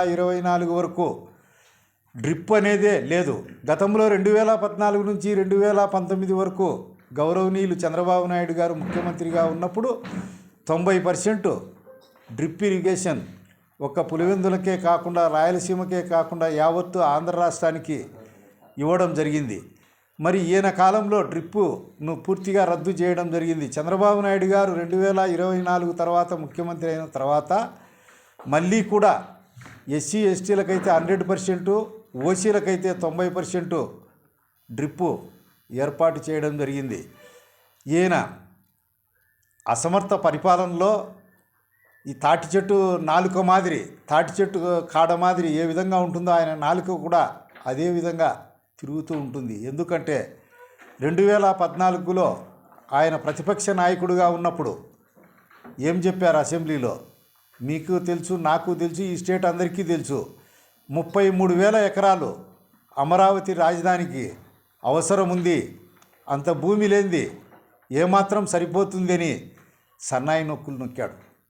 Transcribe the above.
2024 వరకు డ్రిప్ అనేదే లేదు. గతంలో 2014 నుంచి 2019 వరకు గౌరవనీయులు చంద్రబాబు నాయుడు గారు ముఖ్యమంత్రిగా ఉన్నప్పుడు 90% డ్రిప్ ఇరిగేషన్ ఒక్క పులివెందులకే కాకుండా రాయలసీమకే కాకుండా యావత్తు ఆంధ్ర రాష్ట్రానికి ఇవ్వడం జరిగింది. మరి ఈయన కాలంలో డ్రిప్పును పూర్తిగా రద్దు చేయడం జరిగింది. చంద్రబాబు నాయుడు గారు 2024 తర్వాత ముఖ్యమంత్రి అయిన తర్వాత మళ్ళీ కూడా ఎస్సీ ఎస్టీలకైతే 100%, ఓసీలకైతే 90% డ్రిప్పు ఏర్పాటు చేయడం జరిగింది. ఈయన అసమర్థ పరిపాలనలో ఈ తాటి చెట్టు నాలుక మాదిరి, తాటి చెట్టు కాడ మాదిరి ఏ విధంగా ఉంటుందో ఆయన నాలుక కూడా అదే విధంగా తిరుగుతూ ఉంటుంది. ఎందుకంటే 2014లో ఆయన ప్రతిపక్ష నాయకుడిగా ఉన్నప్పుడు ఏం చెప్పారు అసెంబ్లీలో, మీకు తెలుసు, నాకు తెలుసు, ఈ స్టేట్ అందరికీ తెలుసు, 33,000 ఎకరాలు అమరావతి రాజధానికి అవసరం ఉంది, అంత భూమి లేనిది ఏమాత్రం సరిపోతుందని సన్నాయి నొక్కులు నొక్కాడు.